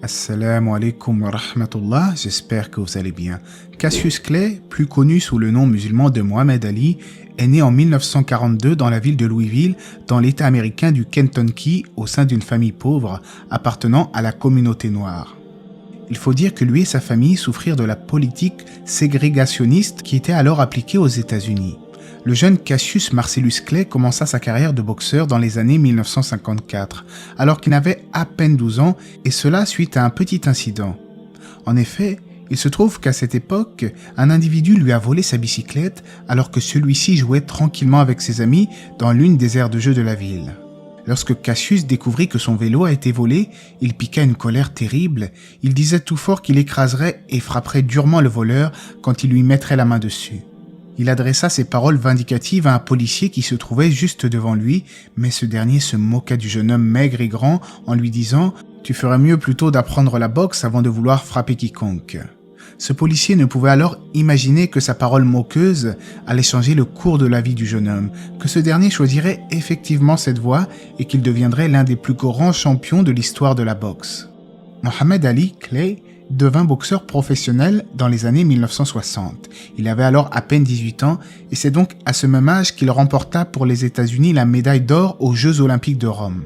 Assalamu alaikum wa rahmatullah, j'espère que vous allez bien. Cassius Clay, plus connu sous le nom musulman de Muhammad Ali, est né en 1942 dans la ville de Louisville, dans l'État américain du Kentucky, au sein d'une famille pauvre appartenant à la communauté noire. Il faut dire que lui et sa famille souffrirent de la politique ségrégationniste qui était alors appliquée aux États-Unis. Le jeune Cassius Marcellus Clay commença sa carrière de boxeur dans les années 1954, alors qu'il avait à peine 12 ans, et cela suite à un petit incident. En effet, il se trouve qu'à cette époque, un individu lui a volé sa bicyclette alors que celui-ci jouait tranquillement avec ses amis dans l'une des aires de jeu de la ville. Lorsque Cassius découvrit que son vélo a été volé, il piqua une colère terrible. Il disait tout fort qu'il écraserait et frapperait durement le voleur quand il lui mettrait la main dessus. Il adressa ces paroles vindicatives à un policier qui se trouvait juste devant lui, mais ce dernier se moqua du jeune homme maigre et grand en lui disant « Tu ferais mieux plutôt d'apprendre la boxe avant de vouloir frapper quiconque ». Ce policier ne pouvait alors imaginer que sa parole moqueuse allait changer le cours de la vie du jeune homme, que ce dernier choisirait effectivement cette voie et qu'il deviendrait l'un des plus grands champions de l'histoire de la boxe. Muhammad Ali Clay devint boxeur professionnel dans les années 1960. Il avait alors à peine 18 ans et c'est donc à ce même âge qu'il remporta pour les États-Unis la médaille d'or aux Jeux Olympiques de Rome.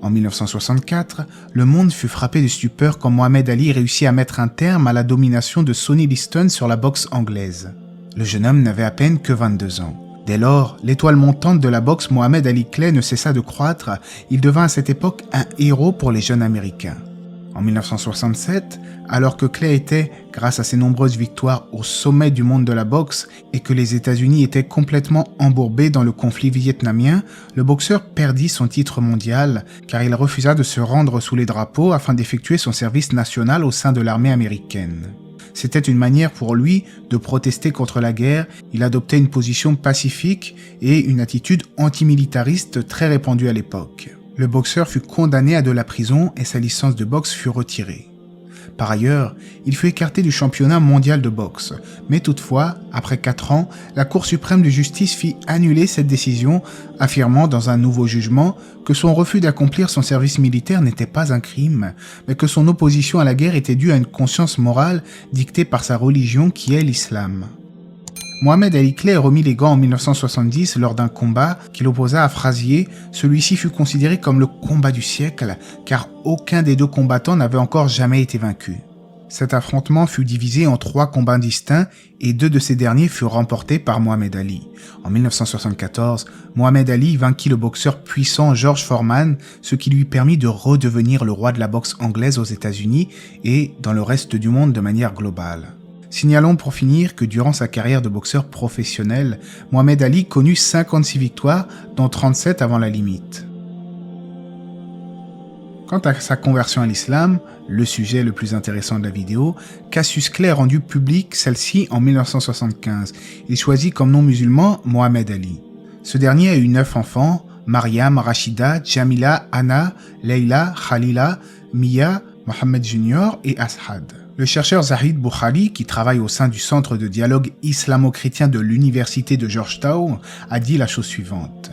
En 1964, le monde fut frappé de stupeur quand Muhammad Ali réussit à mettre un terme à la domination de Sonny Liston sur la boxe anglaise. Le jeune homme n'avait à peine que 22 ans. Dès lors, l'étoile montante de la boxe Muhammad Ali Clay ne cessa de croître. Il devint à cette époque un héros pour les jeunes Américains. En 1967, alors que Clay était, grâce à ses nombreuses victoires, au sommet du monde de la boxe et que les États-Unis étaient complètement embourbés dans le conflit vietnamien, le boxeur perdit son titre mondial car il refusa de se rendre sous les drapeaux afin d'effectuer son service national au sein de l'armée américaine. C'était une manière pour lui de protester contre la guerre. Il adoptait une position pacifique et une attitude antimilitariste très répandue à l'époque. Le boxeur fut condamné à de la prison et sa licence de boxe fut retirée. Par ailleurs, il fut écarté du championnat mondial de boxe. Mais toutefois, après 4 ans, la Cour suprême de justice fit annuler cette décision, affirmant dans un nouveau jugement que son refus d'accomplir son service militaire n'était pas un crime, mais que son opposition à la guerre était due à une conscience morale dictée par sa religion qui est l'islam. Muhammad Ali Clay remit les gants en 1970 lors d'un combat qu'il opposa à Frazier. Celui-ci fut considéré comme le combat du siècle, car aucun des deux combattants n'avait encore jamais été vaincu. Cet affrontement fut divisé en 3 combats distincts et 2 de ces derniers furent remportés par Muhammad Ali. En 1974, Muhammad Ali vainquit le boxeur puissant George Foreman, ce qui lui permit de redevenir le roi de la boxe anglaise aux États-Unis et dans le reste du monde de manière globale. Signalons pour finir que durant sa carrière de boxeur professionnel, Muhammad Ali connut 56 victoires, dont 37 avant la limite. Quant à sa conversion à l'islam, le sujet le plus intéressant de la vidéo, Cassius Clay a rendu publique celle-ci en 1975. Il choisit comme nom musulman Muhammad Ali. Ce dernier a eu 9 enfants, Mariam, Rashida, Jamila, Anna, Leila, Khalila, Mia, Mohammed Jr. et Ashad. Le chercheur Zahid Boukhali, qui travaille au sein du Centre de dialogue islamo-chrétien de l'Université de Georgetown, a dit la chose suivante.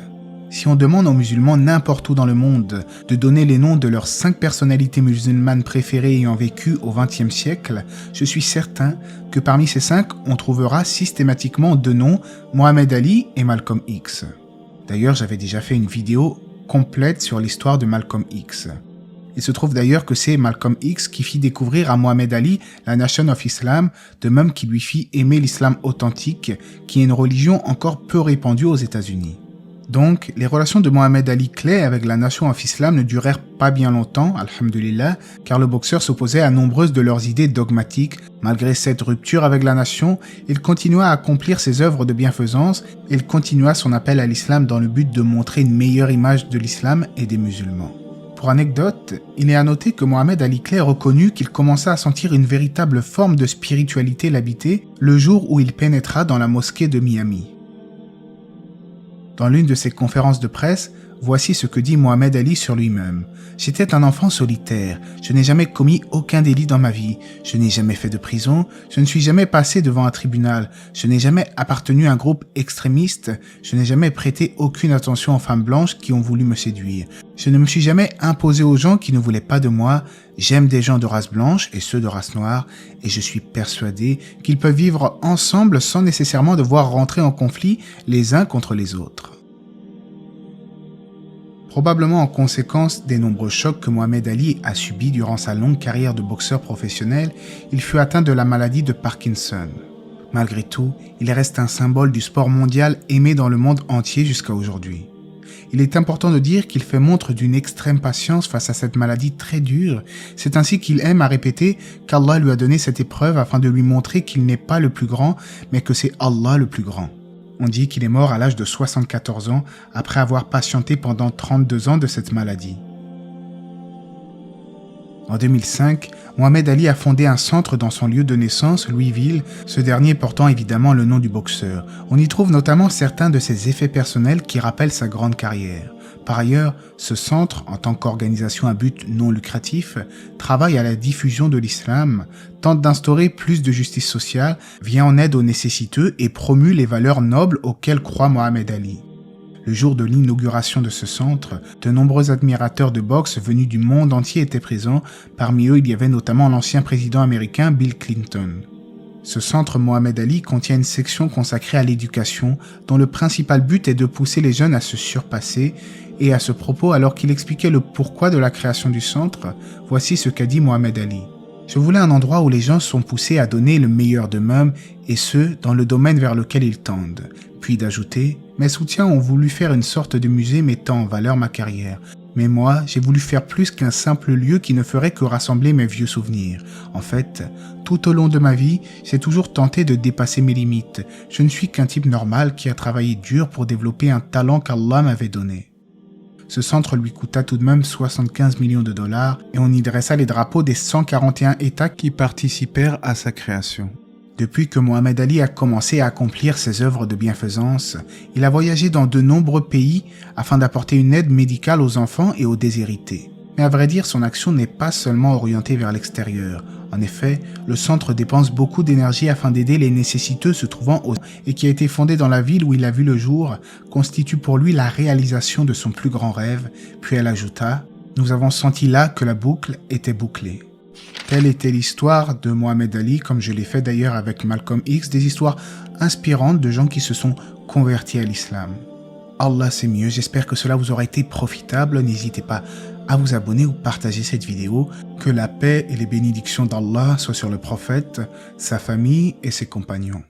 Si on demande aux musulmans n'importe où dans le monde de donner les noms de leurs 5 personnalités musulmanes préférées ayant vécu au XXe siècle, je suis certain que parmi ces 5, on trouvera systématiquement 2 noms, Muhammad Ali et Malcolm X. D'ailleurs, j'avais déjà fait une vidéo complète sur l'histoire de Malcolm X. Il se trouve d'ailleurs que c'est Malcolm X qui fit découvrir à Muhammad Ali la Nation of Islam, de même qu'il lui fit aimer l'islam authentique, qui est une religion encore peu répandue aux États-Unis. Donc, les relations de Muhammad Ali Clay avec la Nation of Islam ne durèrent pas bien longtemps, alhamdulillah, car le boxeur s'opposait à nombreuses de leurs idées dogmatiques. Malgré cette rupture avec la nation, il continua à accomplir ses œuvres de bienfaisance et il continua son appel à l'islam dans le but de montrer une meilleure image de l'islam et des musulmans. Pour anecdote, il est à noter que Muhammad Ali Clay reconnut qu'il commença à sentir une véritable forme de spiritualité l'habiter le jour où il pénétra dans la mosquée de Miami. Dans l'une de ses conférences de presse, Voici ce que dit Mohamed Ali sur lui-même. J'étais un enfant solitaire. Je n'ai jamais commis aucun délit dans ma vie. Je n'ai jamais fait de prison. Je ne suis jamais passé devant un tribunal. Je n'ai jamais appartenu à un groupe extrémiste. Je n'ai jamais prêté aucune attention aux femmes blanches qui ont voulu me séduire. Je ne me suis jamais imposé aux gens qui ne voulaient pas de moi. J'aime des gens de race blanche et ceux de race noire et je suis persuadé qu'ils peuvent vivre ensemble sans nécessairement devoir rentrer en conflit les uns contre les autres. Probablement en conséquence des nombreux chocs que Mohamed Ali a subis durant sa longue carrière de boxeur professionnel, il fut atteint de la maladie de Parkinson. Malgré tout, il reste un symbole du sport mondial aimé dans le monde entier jusqu'à aujourd'hui. Il est important de dire qu'il fait montre d'une extrême patience face à cette maladie très dure. C'est ainsi qu'il aime à répéter qu'Allah lui a donné cette épreuve afin de lui montrer qu'il n'est pas le plus grand, mais que c'est Allah le plus grand. On dit qu'il est mort à l'âge de 74 ans après avoir patienté pendant 32 ans de cette maladie. En 2005, Mohamed Ali a fondé un centre dans son lieu de naissance, Louisville, ce dernier portant évidemment le nom du boxeur. On y trouve notamment certains de ses effets personnels qui rappellent sa grande carrière. Par ailleurs, ce centre, en tant qu'organisation à but non lucratif, travaille à la diffusion de l'islam, tente d'instaurer plus de justice sociale, vient en aide aux nécessiteux et promue les valeurs nobles auxquelles croit Mohamed Ali. Le jour de l'inauguration de ce centre, de nombreux admirateurs de boxe venus du monde entier étaient présents. Parmi eux, il y avait notamment l'ancien président américain Bill Clinton. Ce centre Mohamed Ali contient une section consacrée à l'éducation, dont le principal but est de pousser les jeunes à se surpasser. Et à ce propos, alors qu'il expliquait le pourquoi de la création du centre, voici ce qu'a dit Mohamed Ali. Je voulais un endroit où les gens sont poussés à donner le meilleur d'eux-mêmes, et ce, dans le domaine vers lequel ils tendent. Puis d'ajouter, mes soutiens ont voulu faire une sorte de musée mettant en valeur ma carrière. Mais moi, j'ai voulu faire plus qu'un simple lieu qui ne ferait que rassembler mes vieux souvenirs. En fait, tout au long de ma vie, j'ai toujours tenté de dépasser mes limites. Je ne suis qu'un type normal qui a travaillé dur pour développer un talent qu'Allah m'avait donné. Ce centre lui coûta tout de même 75 millions de dollars et on y dressa les drapeaux des 141 États qui participèrent à sa création. Depuis que Mohamed Ali a commencé à accomplir ses œuvres de bienfaisance, il a voyagé dans de nombreux pays afin d'apporter une aide médicale aux enfants et aux déshérités. Mais à vrai dire, son action n'est pas seulement orientée vers l'extérieur. En effet, le centre dépense beaucoup d'énergie afin d'aider les nécessiteux se trouvant au et qui a été fondé dans la ville où il a vu le jour, constitue pour lui la réalisation de son plus grand rêve. Puis elle ajouta « Nous avons senti là que la boucle était bouclée ». Telle était l'histoire de Mohamed Ali, comme je l'ai fait d'ailleurs avec Malcolm X, des histoires inspirantes de gens qui se sont convertis à l'islam. Allah c'est mieux, j'espère que cela vous aura été profitable, n'hésitez pas à vous abonner ou partager cette vidéo, que la paix et les bénédictions d'Allah soient sur le prophète, sa famille et ses compagnons.